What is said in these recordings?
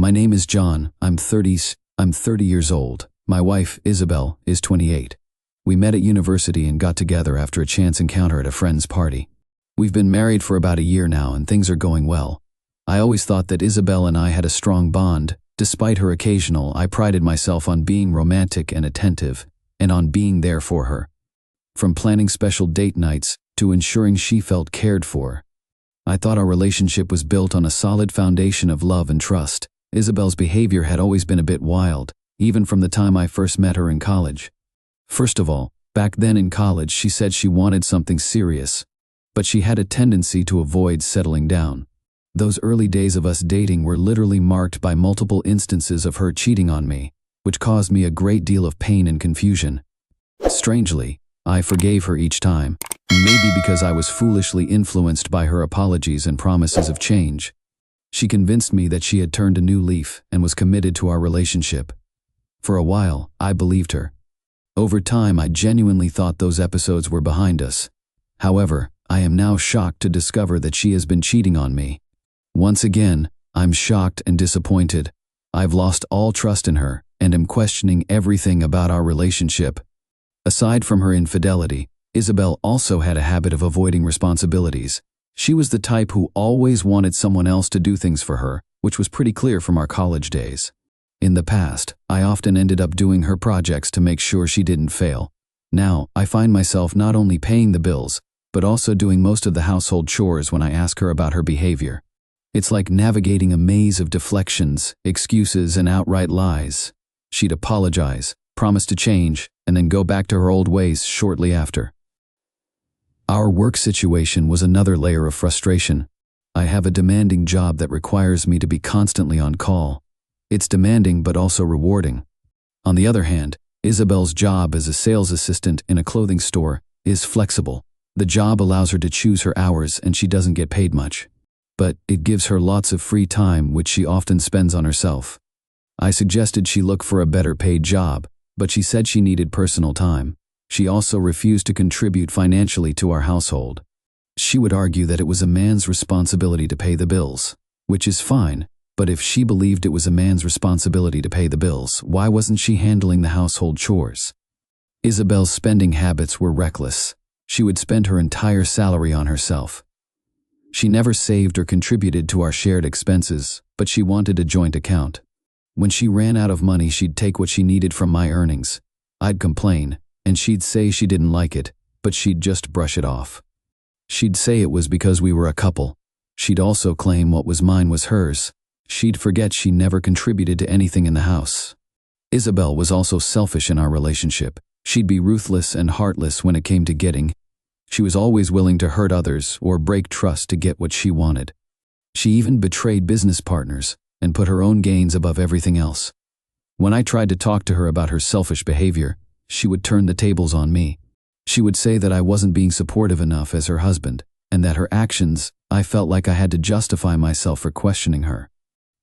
My name is John. I'm 30 years old. My wife, Isabel, is 28. We met at university and got together after a chance encounter at a friend's party. We've been married for about a year now and things are going well. I always thought that Isabel and I had a strong bond. Despite her occasional, I prided myself on being romantic and attentive, and on being there for her. From planning special date nights to ensuring she felt cared for. I thought our relationship was built on a solid foundation of love and trust. Isabel's behavior had always been a bit wild, even from the time I first met her in college. First of all, back then in college she said she wanted something serious, but she had a tendency to avoid settling down. Those early days of us dating were literally marked by multiple instances of her cheating on me, which caused me a great deal of pain and confusion. Strangely, I forgave her each time, maybe because I was foolishly influenced by her apologies and promises of change. She convinced me that she had turned a new leaf and was committed to our relationship. For a while, I believed her. Over time, I genuinely thought those episodes were behind us. However, I am now shocked to discover that she has been cheating on me. Once again, I'm shocked and disappointed. I've lost all trust in her and am questioning everything about our relationship. Aside from her infidelity, Isabel also had a habit of avoiding responsibilities. She was the type who always wanted someone else to do things for her, which was pretty clear from our college days. In the past, I often ended up doing her projects to make sure she didn't fail. Now, I find myself not only paying the bills, but also doing most of the household chores when I ask her about her behavior. It's like navigating a maze of deflections, excuses, and outright lies. She'd apologize, promise to change, and then go back to her old ways shortly after. Our work situation was another layer of frustration. I have a demanding job that requires me to be constantly on call. It's demanding but also rewarding. On the other hand, Isabel's job as a sales assistant in a clothing store is flexible. The job allows her to choose her hours and she doesn't get paid much. But it gives her lots of free time, which she often spends on herself. I suggested she look for a better paid job, but she said she needed personal time. She also refused to contribute financially to our household. She would argue that it was a man's responsibility to pay the bills, which is fine, but if she believed it was a man's responsibility to pay the bills, why wasn't she handling the household chores? Isabel's spending habits were reckless. She would spend her entire salary on herself. She never saved or contributed to our shared expenses, but she wanted a joint account. When she ran out of money, she'd take what she needed from my earnings. I'd complain, and she'd say she didn't like it, but she'd just brush it off. She'd say it was because we were a couple. She'd also claim what was mine was hers. She'd forget she never contributed to anything in the house. Isabel was also selfish in our relationship. She'd be ruthless and heartless when it came to getting. She was always willing to hurt others or break trust to get what she wanted. She even betrayed business partners and put her own gains above everything else. When I tried to talk to her about her selfish behavior, she would turn the tables on me. She would say that I wasn't being supportive enough as her husband, and that her actions, I felt like I had to justify myself for questioning her.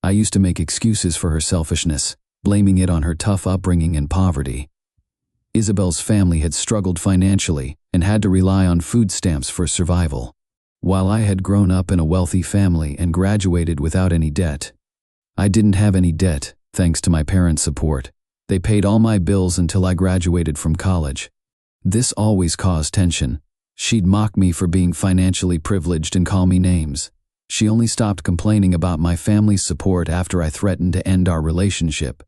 I used to make excuses for her selfishness, blaming it on her tough upbringing and poverty. Isabel's family had struggled financially and had to rely on food stamps for survival, while I had grown up in a wealthy family and graduated without any debt. I didn't have any debt, thanks to my parents' support. They paid all my bills until I graduated from college. This always caused tension. She'd mock me for being financially privileged and call me names. She only stopped complaining about my family's support after I threatened to end our relationship.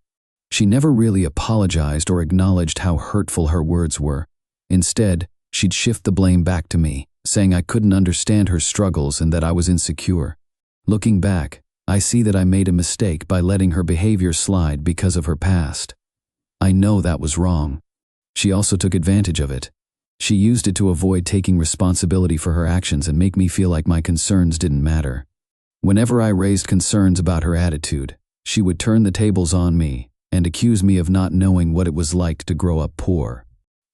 She never really apologized or acknowledged how hurtful her words were. Instead, she'd shift the blame back to me, saying I couldn't understand her struggles and that I was insecure. Looking back, I see that I made a mistake by letting her behavior slide because of her past. I know that was wrong. She also took advantage of it. She used it to avoid taking responsibility for her actions and make me feel like my concerns didn't matter. Whenever I raised concerns about her attitude, she would turn the tables on me and accuse me of not knowing what it was like to grow up poor.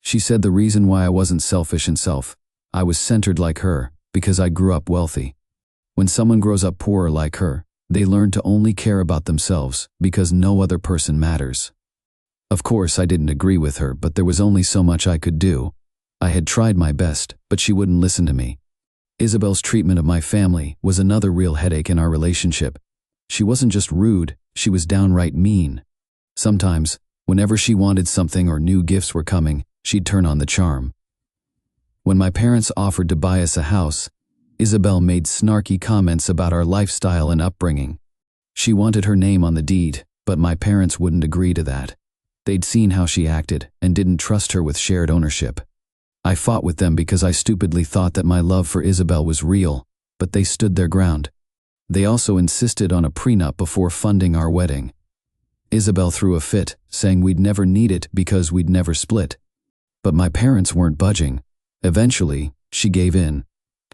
She said the reason why I wasn't selfish and I was centered like her, because I grew up wealthy. When someone grows up poorer like her, they learn to only care about themselves because no other person matters. Of course, I didn't agree with her, but there was only so much I could do. I had tried my best, but she wouldn't listen to me. Isabel's treatment of my family was another real headache in our relationship. She wasn't just rude, she was downright mean. Sometimes, whenever she wanted something or knew gifts were coming, she'd turn on the charm. When my parents offered to buy us a house, Isabel made snarky comments about our lifestyle and upbringing. She wanted her name on the deed, but my parents wouldn't agree to that. They'd seen how she acted and didn't trust her with shared ownership. I fought with them because I stupidly thought that my love for Isabel was real, but they stood their ground. They also insisted on a prenup before funding our wedding. Isabel threw a fit, saying we'd never need it because we'd never split. But my parents weren't budging. Eventually, she gave in.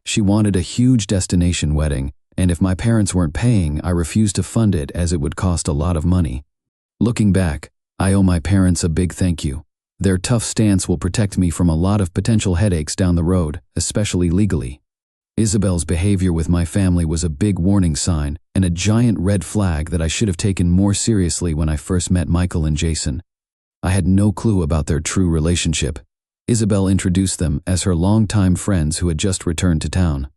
She wanted a huge destination wedding, and if my parents weren't paying, I refused to fund it as it would cost a lot of money. Looking back, I owe my parents a big thank you. Their tough stance will protect me from a lot of potential headaches down the road, especially legally. Isabel's behavior with my family was a big warning sign and a giant red flag that I should have taken more seriously when I first met Michael and Jason. I had no clue about their true relationship. Isabel introduced them as her longtime friends who had just returned to town.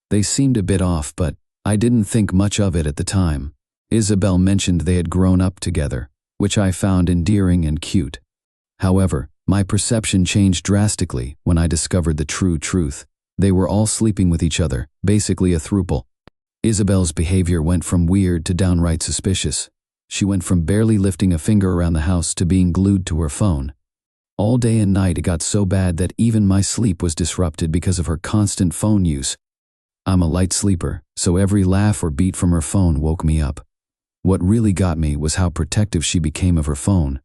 They seemed a bit off, but I didn't think much of it at the time. Isabel mentioned they had grown up together, which I found endearing and cute. However, my perception changed drastically when I discovered the true truth. They were all sleeping with each other, basically a throuple. Isabel's behavior went from weird to downright suspicious. She went from barely lifting a finger around the house to being glued to her phone. All day and night it got so bad that even my sleep was disrupted because of her constant phone use. I'm a light sleeper, so every laugh or beat from her phone woke me up. What really got me was how protective she became of her phone.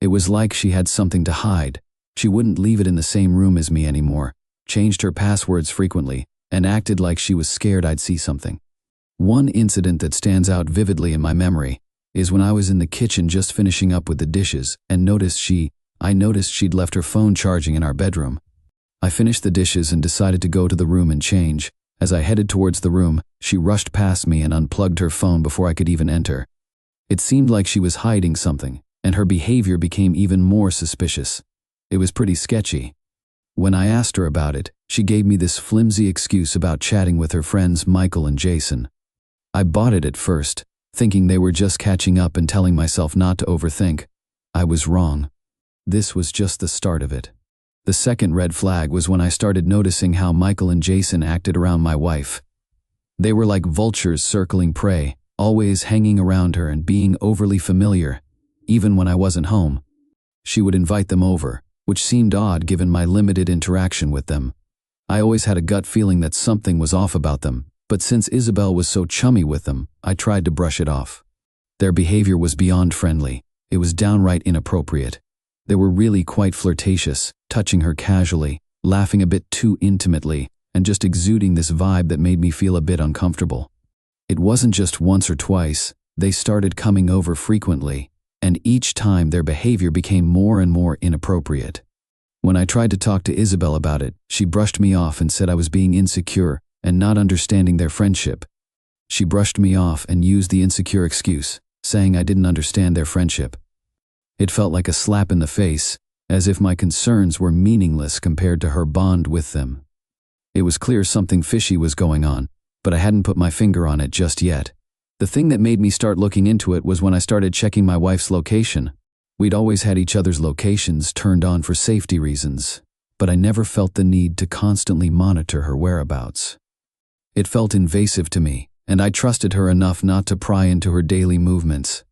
It was like she had something to hide. She wouldn't leave it in the same room as me anymore, changed her passwords frequently, and acted like she was scared I'd see something. One incident that stands out vividly in my memory is when I was in the kitchen just finishing up with the dishes and I noticed she'd left her phone charging in our bedroom. I finished the dishes and decided to go to the room and change. As I headed towards the room, she rushed past me and unplugged her phone before I could even enter. It seemed like she was hiding something, and her behavior became even more suspicious. It was pretty sketchy. When I asked her about it, she gave me this flimsy excuse about chatting with her friends Michael and Jason. I bought it at first, thinking they were just catching up and telling myself not to overthink. I was wrong. This was just the start of it. The second red flag was when I started noticing how Michael and Jason acted around my wife. They were like vultures circling prey, always hanging around her and being overly familiar, even when I wasn't home. She would invite them over, which seemed odd given my limited interaction with them. I always had a gut feeling that something was off about them, but since Isabel was so chummy with them, I tried to brush it off. Their behavior was beyond friendly. It was downright inappropriate. They were really quite flirtatious, touching her casually, laughing a bit too intimately, and just exuding this vibe that made me feel a bit uncomfortable. It wasn't just once or twice, they started coming over frequently, and each time their behavior became more and more inappropriate. When I tried to talk to Isabel about it, she brushed me off and said I was being insecure and not understanding their friendship. She brushed me off and used the insecure excuse, saying I didn't understand their friendship. It felt like a slap in the face, as if my concerns were meaningless compared to her bond with them. It was clear something fishy was going on, but I hadn't put my finger on it just yet. The thing that made me start looking into it was when I started checking my wife's location. We'd always had each other's locations turned on for safety reasons, but I never felt the need to constantly monitor her whereabouts. It felt invasive to me, and I trusted her enough not to pry into her daily movements.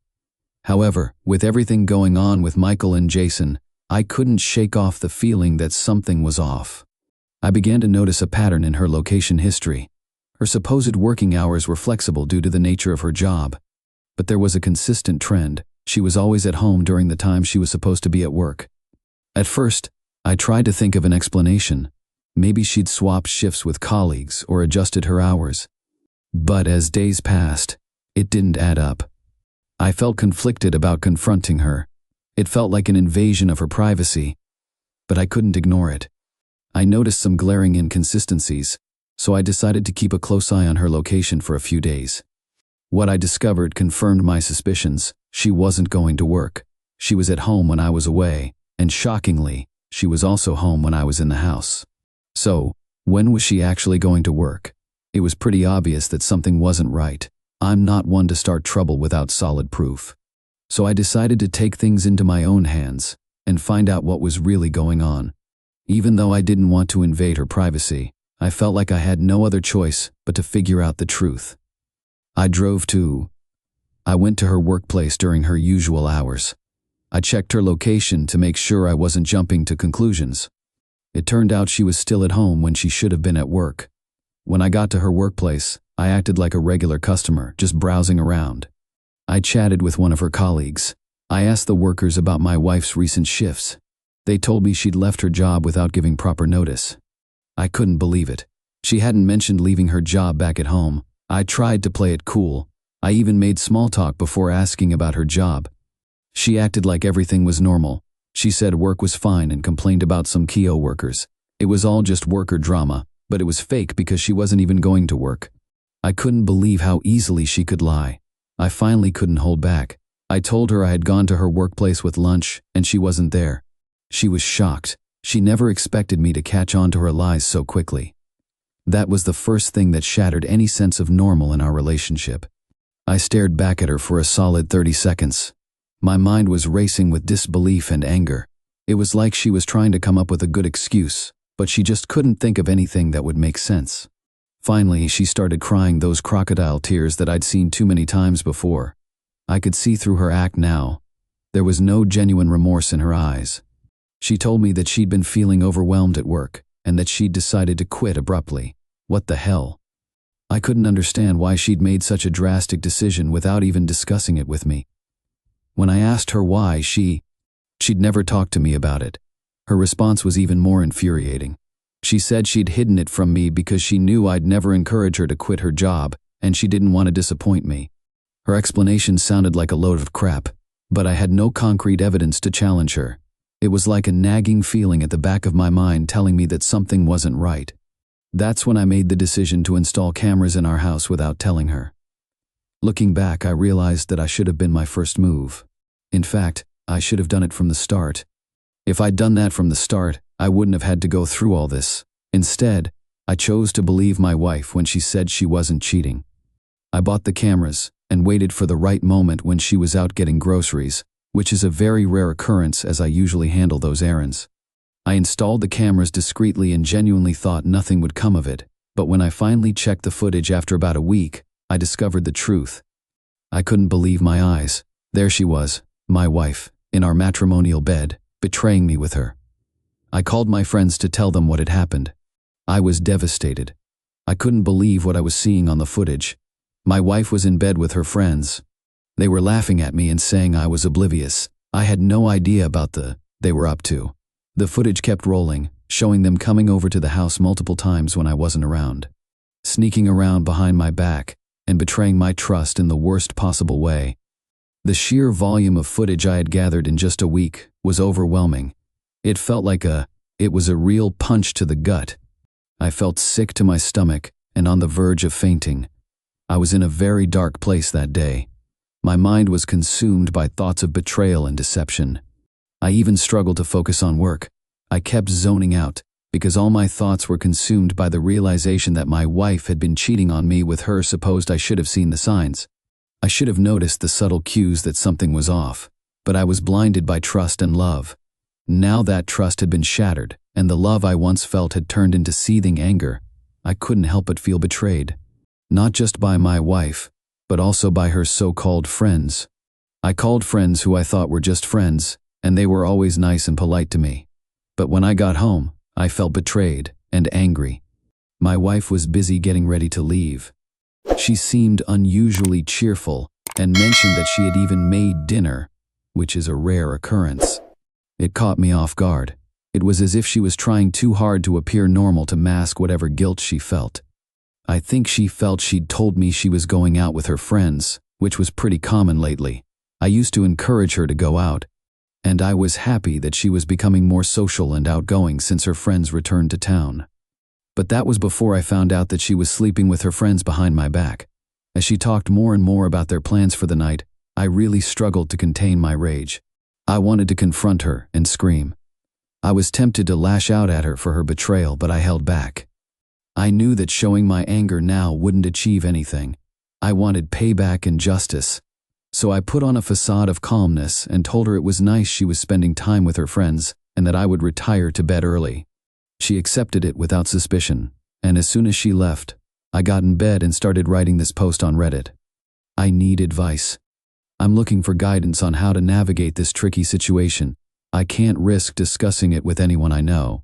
However, with everything going on with Michael and Jason, I couldn't shake off the feeling that something was off. I began to notice a pattern in her location history. Her supposed working hours were flexible due to the nature of her job, but there was a consistent trend. She was always at home during the time she was supposed to be at work. At first, I tried to think of an explanation. Maybe she'd swapped shifts with colleagues or adjusted her hours. But as days passed, it didn't add up. I felt conflicted about confronting her. It felt like an invasion of her privacy, but I couldn't ignore it. I noticed some glaring inconsistencies, so I decided to keep a close eye on her location for a few days. What I discovered confirmed my suspicions. She wasn't going to work. She was at home when I was away, and shockingly, she was also home when I was in the house. So, when was she actually going to work? It was pretty obvious that something wasn't right. I'm not one to start trouble without solid proof. So I decided to take things into my own hands and find out what was really going on. Even though I didn't want to invade her privacy, I felt like I had no other choice but to figure out the truth. I went to her workplace during her usual hours. I checked her location to make sure I wasn't jumping to conclusions. It turned out she was still at home when she should have been at work. When I got to her workplace, I acted like a regular customer, just browsing around. I chatted with one of her colleagues. I asked the workers about my wife's recent shifts. They told me she'd left her job without giving proper notice. I couldn't believe it. She hadn't mentioned leaving her job back at home. I tried to play it cool. I even made small talk before asking about her job. She acted like everything was normal. She said work was fine and complained about some Keo workers. It was all just worker drama, but it was fake because she wasn't even going to work. I couldn't believe how easily she could lie. I finally couldn't hold back. I told her I had gone to her workplace with lunch and she wasn't there. She was shocked. She never expected me to catch on to her lies so quickly. That was the first thing that shattered any sense of normal in our relationship. I stared back at her for a solid 30 seconds. My mind was racing with disbelief and anger. It was like she was trying to come up with a good excuse, but she just couldn't think of anything that would make sense. Finally, she started crying those crocodile tears that I'd seen too many times before. I could see through her act now. There was no genuine remorse in her eyes. She told me that she'd been feeling overwhelmed at work and that she'd decided to quit abruptly. What the hell? I couldn't understand why she'd made such a drastic decision without even discussing it with me. When I asked her why, she'd never talked to me about it. Her response was even more infuriating. She said she'd hidden it from me because she knew I'd never encourage her to quit her job and she didn't want to disappoint me. Her explanation sounded like a load of crap, but I had no concrete evidence to challenge her. It was like a nagging feeling at the back of my mind telling me that something wasn't right. That's when I made the decision to install cameras in our house without telling her. Looking back, I realized that I should have been my first move. In fact, I should have done it from the start. If I'd done that from the start, I wouldn't have had to go through all this. Instead, I chose to believe my wife when she said she wasn't cheating. I bought the cameras and waited for the right moment when she was out getting groceries, which is a very rare occurrence as I usually handle those errands. I installed the cameras discreetly and genuinely thought nothing would come of it, but when I finally checked the footage after about a week, I discovered the truth. I couldn't believe my eyes. There she was, my wife, in our matrimonial bed, betraying me with her. I called my friends to tell them what had happened. I was devastated. I couldn't believe what I was seeing on the footage. My wife was in bed with her friends. They were laughing at me and saying I was oblivious. I had no idea about they were up to. The footage kept rolling, showing them coming over to the house multiple times when I wasn't around, sneaking around behind my back and betraying my trust in the worst possible way. The sheer volume of footage I had gathered in just a week was overwhelming. It felt like it was a real punch to the gut. I felt sick to my stomach and on the verge of fainting. I was in a very dark place that day. My mind was consumed by thoughts of betrayal and deception. I even struggled to focus on work. I kept zoning out because all my thoughts were consumed by the realization that my wife had been cheating on me with her. Supposed I should have seen the signs. I should have noticed the subtle cues that something was off, but I was blinded by trust and love. Now that trust had been shattered, and the love I once felt had turned into seething anger. I couldn't help but feel betrayed. Not just by my wife, but also by her so-called friends. I called friends who I thought were just friends, and they were always nice and polite to me. But when I got home, I felt betrayed and angry. My wife was busy getting ready to leave. She seemed unusually cheerful and mentioned that she had even made dinner, which is a rare occurrence. It caught me off guard. It was as if she was trying too hard to appear normal to mask whatever guilt she felt. I think she felt she'd told me she was going out with her friends, which was pretty common lately. I used to encourage her to go out, and I was happy that she was becoming more social and outgoing since her friends returned to town. But that was before I found out that she was sleeping with her friends behind my back. As she talked more and more about their plans for the night, I really struggled to contain my rage. I wanted to confront her and scream. I was tempted to lash out at her for her betrayal, but I held back. I knew that showing my anger now wouldn't achieve anything. I wanted payback and justice. So I put on a facade of calmness and told her it was nice she was spending time with her friends and that I would retire to bed early. She accepted it without suspicion, and as soon as she left, I got in bed and started writing this post on Reddit. I need advice. I'm looking for guidance on how to navigate this tricky situation. I can't risk discussing it with anyone I know.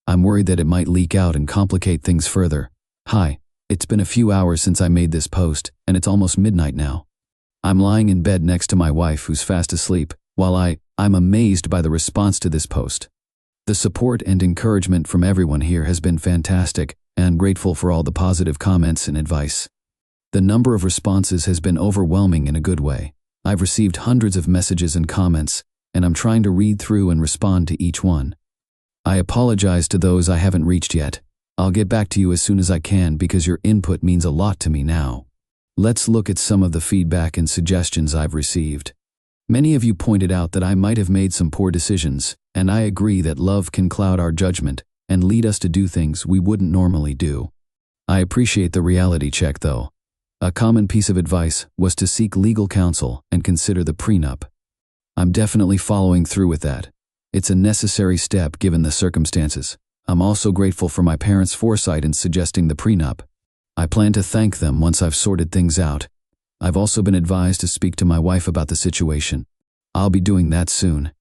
I'm worried that it might leak out and complicate things further. Hi, it's been a few hours since I made this post, and it's almost midnight now. I'm lying in bed next to my wife who's fast asleep, while I'm amazed by the response to this post. The support and encouragement from everyone here has been fantastic, and I'm grateful for all the positive comments and advice. The number of responses has been overwhelming in a good way. I've received hundreds of messages and comments, and I'm trying to read through and respond to each one. I apologize to those I haven't reached yet. I'll get back to you as soon as I can because your input means a lot to me now. Let's look at some of the feedback and suggestions I've received. Many of you pointed out that I might have made some poor decisions, and I agree that love can cloud our judgment and lead us to do things we wouldn't normally do. I appreciate the reality check though. A common piece of advice was to seek legal counsel and consider the prenup. I'm definitely following through with that. It's a necessary step given the circumstances. I'm also grateful for my parents' foresight in suggesting the prenup. I plan to thank them once I've sorted things out. I've also been advised to speak to my wife about the situation. I'll be doing that soon.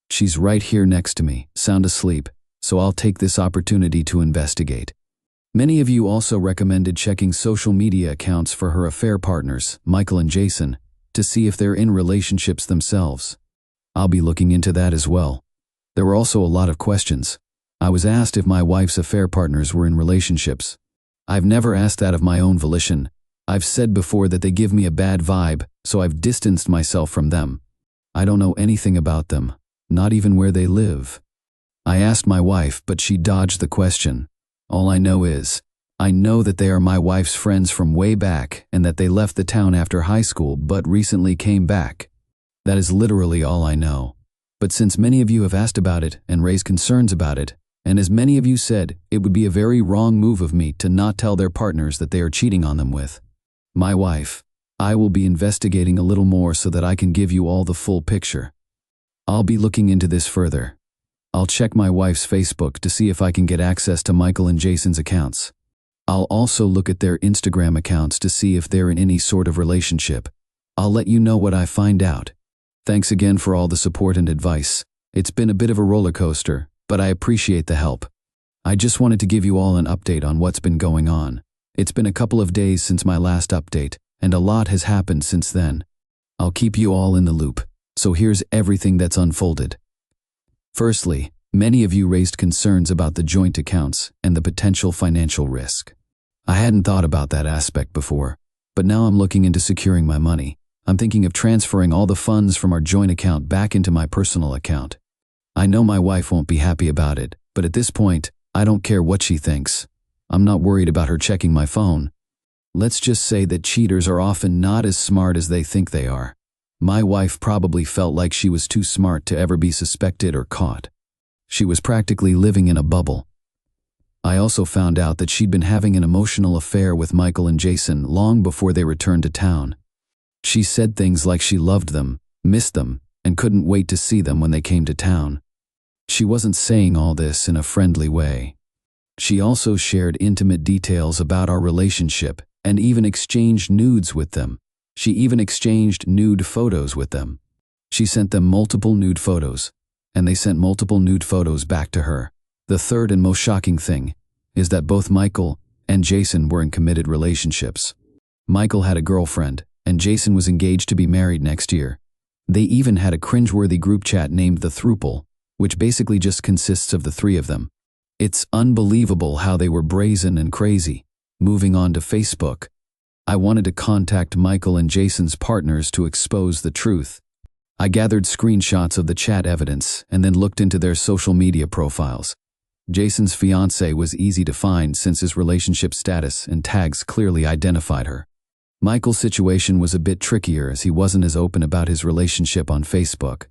She's right here next to me, sound asleep, so I'll take this opportunity to investigate. Many of you also recommended checking social media accounts for her affair partners, Michael and Jason, to see if they're in relationships themselves. I'll be looking into that as well. There were also a lot of questions. I was asked if my wife's affair partners were in relationships. I've never asked that of my own volition. I've said before that they give me a bad vibe, so I've distanced myself from them. I don't know anything about them, not even where they live. I asked my wife, but she dodged the question. All I know is, I know that they are my wife's friends from way back and that they left the town after high school but recently came back. That is literally all I know. But since many of you have asked about it and raised concerns about it, and as many of you said, it would be a very wrong move of me to not tell their partners that they are cheating on them with my wife, I will be investigating a little more so that I can give you all the full picture. I'll be looking into this further. I'll check my wife's Facebook to see if I can get access to Michael and Jason's accounts. I'll also look at their Instagram accounts to see if they're in any sort of relationship. I'll let you know what I find out. Thanks again for all the support and advice. It's been a bit of a roller coaster, but I appreciate the help. I just wanted to give you all an update on what's been going on. It's been a couple of days since my last update, and a lot has happened since then. I'll keep you all in the loop, so here's everything that's unfolded. Firstly, many of you raised concerns about the joint accounts and the potential financial risk. I hadn't thought about that aspect before, but now I'm looking into securing my money. I'm thinking of transferring all the funds from our joint account back into my personal account. I know my wife won't be happy about it, but at this point, I don't care what she thinks. I'm not worried about her checking my phone. Let's just say that cheaters are often not as smart as they think they are. My wife probably felt like she was too smart to ever be suspected or caught. She was practically living in a bubble. I also found out that she'd been having an emotional affair with Michael and Jason long before they returned to town. She said things like she loved them, missed them, and couldn't wait to see them when they came to town. She wasn't saying all this in a friendly way. She also shared intimate details about our relationship and even exchanged nudes with them. She even exchanged nude photos with them. She sent them multiple nude photos, and they sent multiple nude photos back to her. The third and most shocking thing is that both Michael and Jason were in committed relationships. Michael had a girlfriend, and Jason was engaged to be married next year. They even had a cringeworthy group chat named the Throuple, which basically just consists of the three of them. It's unbelievable how they were brazen and crazy. Moving on to Facebook. I wanted to contact Michael and Jason's partners to expose the truth. I gathered screenshots of the chat evidence and then looked into their social media profiles. Jason's fiancée was easy to find since his relationship status and tags clearly identified her. Michael's situation was a bit trickier as he wasn't as open about his relationship on Facebook.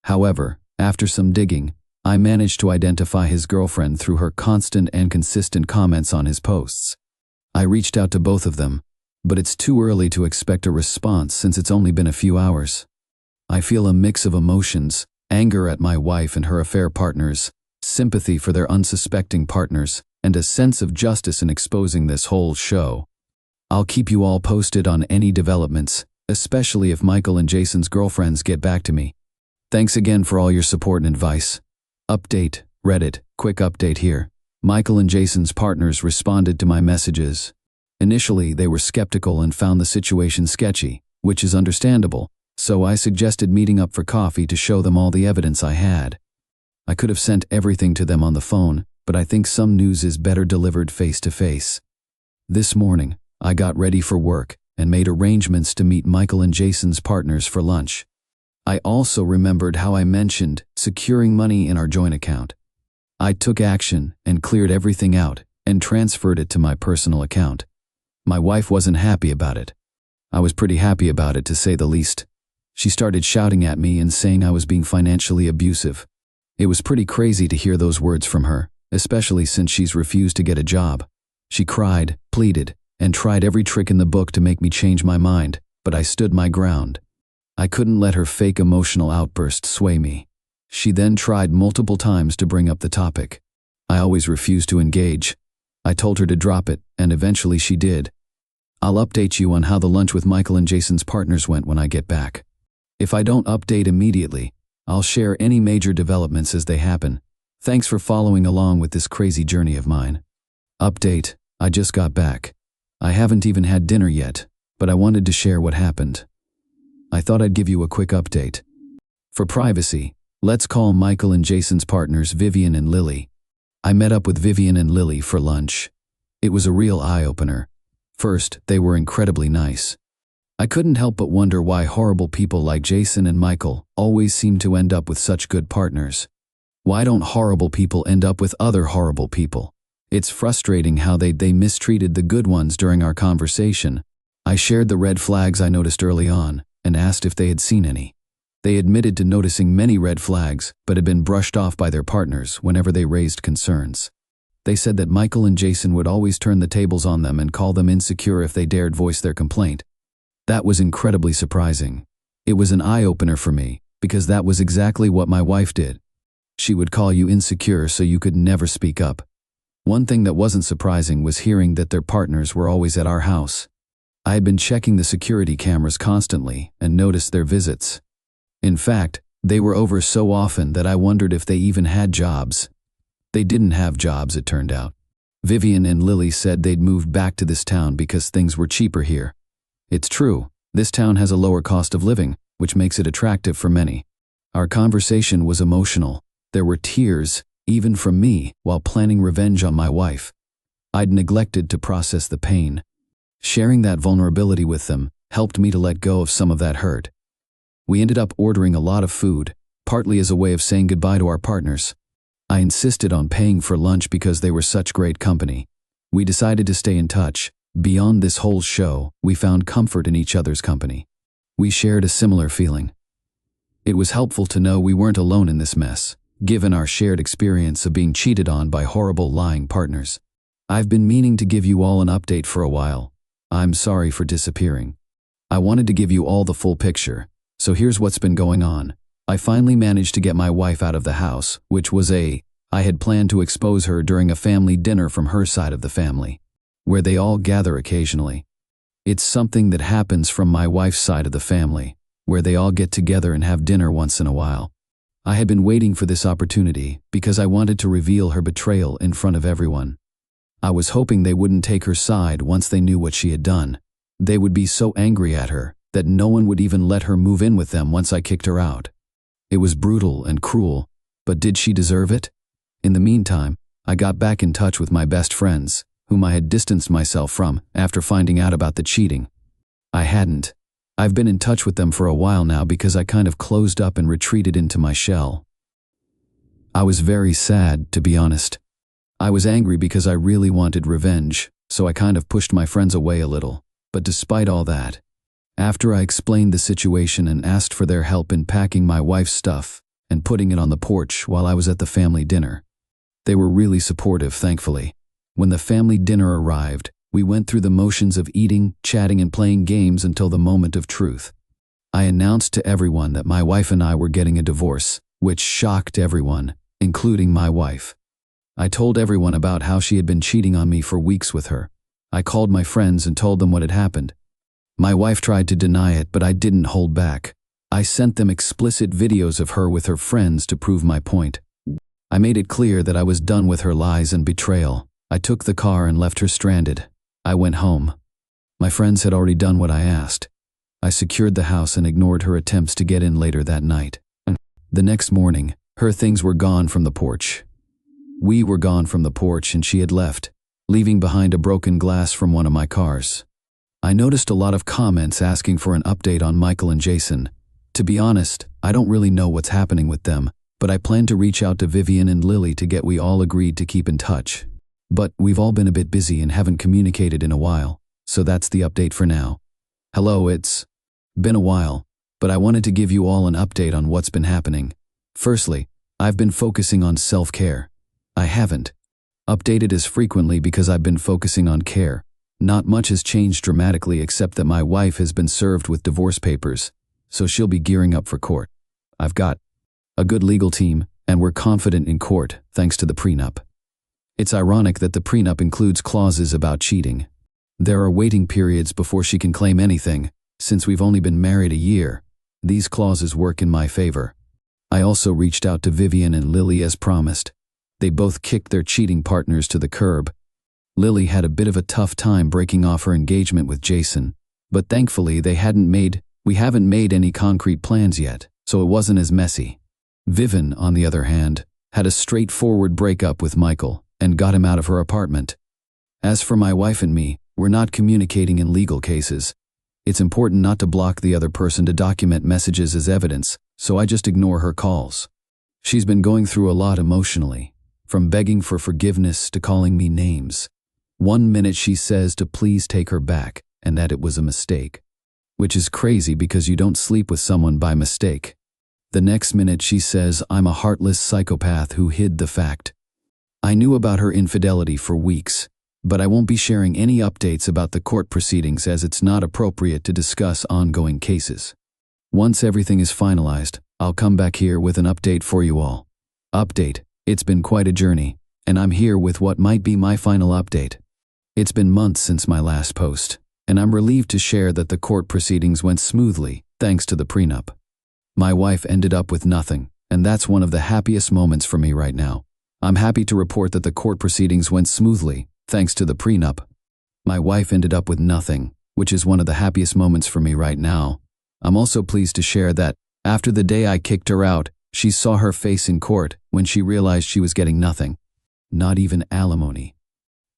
However, after some digging, I managed to identify his girlfriend through her constant and consistent comments on his posts. I reached out to both of them, but it's too early to expect a response since it's only been a few hours. I feel a mix of emotions, anger at my wife and her affair partners, sympathy for their unsuspecting partners, and a sense of justice in exposing this whole show. I'll keep you all posted on any developments, especially if Michael and Jason's girlfriends get back to me. Thanks again for all your support and advice. Update, Reddit, quick update here. Michael and Jason's partners responded to my messages. Initially, they were skeptical and found the situation sketchy, which is understandable, so I suggested meeting up for coffee to show them all the evidence I had. I could have sent everything to them on the phone, but I think some news is better delivered face to face. This morning, I got ready for work and made arrangements to meet Michael and Jason's partners for lunch. I also remembered how I mentioned securing money in our joint account. I took action and cleared everything out and transferred it to my personal account. My wife wasn't happy about it. I was pretty happy about it, to say the least. She started shouting at me and saying I was being financially abusive. It was pretty crazy to hear those words from her, especially since she's refused to get a job. She cried, pleaded, and tried every trick in the book to make me change my mind, but I stood my ground. I couldn't let her fake emotional outburst sway me. She then tried multiple times to bring up the topic. I always refused to engage. I told her to drop it, and eventually she did. I'll update you on how the lunch with Michael and Jason's partners went when I get back. If I don't update immediately, I'll share any major developments as they happen. Thanks for following along with this crazy journey of mine. Update, I just got back. I haven't even had dinner yet, but I wanted to share what happened. I thought I'd give you a quick update. For privacy, let's call Michael and Jason's partners Vivian and Lily. I met up with Vivian and Lily for lunch. It was a real eye-opener. First, they were incredibly nice. I couldn't help but wonder why horrible people like Jason and Michael always seem to end up with such good partners. Why don't horrible people end up with other horrible people? It's frustrating how they mistreated the good ones during our conversation. I shared the red flags I noticed early on and asked if they had seen any. They admitted to noticing many red flags, but had been brushed off by their partners whenever they raised concerns. They said that Michael and Jason would always turn the tables on them and call them insecure if they dared voice their complaint. That was incredibly surprising. It was an eye-opener for me, because that was exactly what my wife did. She would call you insecure so you could never speak up. One thing that wasn't surprising was hearing that their partners were always at our house. I had been checking the security cameras constantly and noticed their visits. In fact, they were over so often that I wondered if they even had jobs. They didn't have jobs, it turned out. Vivian and Lily said they'd moved back to this town because things were cheaper here. It's true, this town has a lower cost of living, which makes it attractive for many. Our conversation was emotional. There were tears, even from me, while planning revenge on my wife. I'd neglected to process the pain. Sharing that vulnerability with them helped me to let go of some of that hurt. We ended up ordering a lot of food, partly as a way of saying goodbye to our partners. I insisted on paying for lunch because they were such great company. We decided to stay in touch. Beyond this whole show, we found comfort in each other's company. We shared a similar feeling. It was helpful to know we weren't alone in this mess, given our shared experience of being cheated on by horrible lying partners. I've been meaning to give you all an update for a while. I'm sorry for disappearing. I wanted to give you all the full picture, so here's what's been going on. I finally managed to get my wife out of the house, which was I had planned to expose her during a family dinner from her side of the family, where they all gather occasionally. It's something that happens from my wife's side of the family, where they all get together and have dinner once in a while. I had been waiting for this opportunity because I wanted to reveal her betrayal in front of everyone. I was hoping they wouldn't take her side once they knew what she had done. They would be so angry at her that no one would even let her move in with them once I kicked her out. It was brutal and cruel, but did she deserve it? In the meantime, I got back in touch with my best friends, whom I had distanced myself from after finding out about the cheating. I hadn't. I've been in touch with them for a while now because I kind of closed up and retreated into my shell. I was very sad, to be honest. I was angry because I really wanted revenge, so I kind of pushed my friends away a little. But despite all that, after I explained the situation and asked for their help in packing my wife's stuff and putting it on the porch while I was at the family dinner, they were really supportive, thankfully. When the family dinner arrived, We went through the motions of eating, chatting, and playing games until the moment of truth. I announced to everyone that my wife and I were getting a divorce, which shocked everyone, including my wife. I told everyone about how she had been cheating on me for weeks with her. I called my friends and told them what had happened. My wife tried to deny it, but I didn't hold back. I sent them explicit videos of her with her friends to prove my point. I made it clear that I was done with her lies and betrayal. I took the car and left her stranded. I went home. My friends had already done what I asked. I secured the house and ignored her attempts to get in later that night. The next morning, her things were gone from the porch. We were gone from the porch and she had left, leaving behind a broken glass from one of my cars. I noticed a lot of comments asking for an update on Michael and Jason. To be honest, I don't really know what's happening with them, but I plan to reach out to Vivian and Lily to get we all agreed to keep in touch. But we've all been a bit busy and haven't communicated in a while, so that's the update for now. Hello, it's been a while, but I wanted to give you all an update on what's been happening. Firstly, I've been focusing on self-care. I haven't updated as frequently because I've been focusing on care. Not much has changed dramatically except that my wife has been served with divorce papers, so she'll be gearing up for court. I've got a good legal team, and we're confident in court thanks to the prenup. It's ironic that the prenup includes clauses about cheating. There are waiting periods before she can claim anything. Since we've only been married a year, these clauses work in my favor. I also reached out to Vivian and Lily as promised. They both kicked their cheating partners to the curb. Lily had a bit of a tough time breaking off her engagement with Jason, but thankfully we haven't made any concrete plans yet, so it wasn't as messy. Vivian, on the other hand, had a straightforward breakup with Michael and got him out of her apartment. As for my wife and me, we're not communicating in legal cases. It's important not to block the other person to document messages as evidence, so I just ignore her calls. She's been going through a lot emotionally, from begging for forgiveness to calling me names. One minute she says to please take her back and that it was a mistake, which is crazy because you don't sleep with someone by mistake. The next minute she says I'm a heartless psychopath who hid the fact. I knew about her infidelity for weeks, but I won't be sharing any updates about the court proceedings as it's not appropriate to discuss ongoing cases. Once everything is finalized, I'll come back here with an update for you all. Update: it's been quite a journey, and I'm here with what might be my final update. It's been months since my last post, and I'm relieved to share that the court proceedings went smoothly thanks to the prenup. My wife ended up with nothing, and that's one of the happiest moments for me right now. I'm happy to report that the court proceedings went smoothly thanks to the prenup. My wife ended up with nothing, which is one of the happiest moments for me right now. I'm also pleased to share that, after the day I kicked her out, she saw her face in court when she realized she was getting nothing. Not even alimony.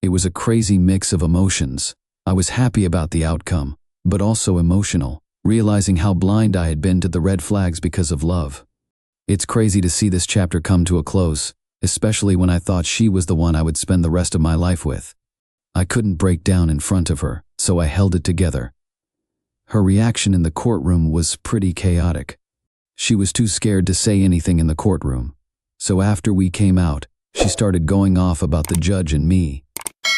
It was a crazy mix of emotions. I was happy about the outcome, but also emotional, realizing how blind I had been to the red flags because of love. It's crazy to see this chapter come to a close, especially when I thought she was the one I would spend the rest of my life with. I couldn't break down in front of her, so I held it together. Her reaction in the courtroom was pretty chaotic. She was too scared to say anything in the courtroom. So after we came out, she started going off about the judge and me.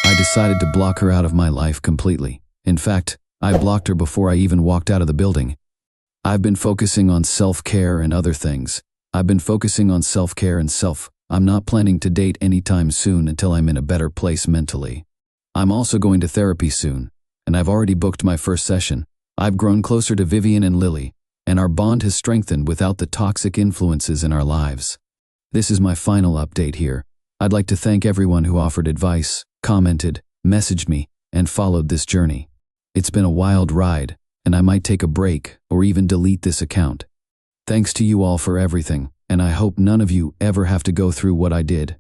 I decided to block her out of my life completely. In fact, I blocked her before I even walked out of the building. I've been focusing on self-care and other things. I'm not planning to date anytime soon until I'm in a better place mentally. I'm also going to therapy soon, and I've already booked my first session. I've grown closer to Vivian and Lily, and our bond has strengthened without the toxic influences in our lives. This is my final update here. I'd like to thank everyone who offered advice, commented, messaged me, and followed this journey. It's been a wild ride, and I might take a break or even delete this account. Thanks to you all for everything, and I hope none of you ever have to go through what I did.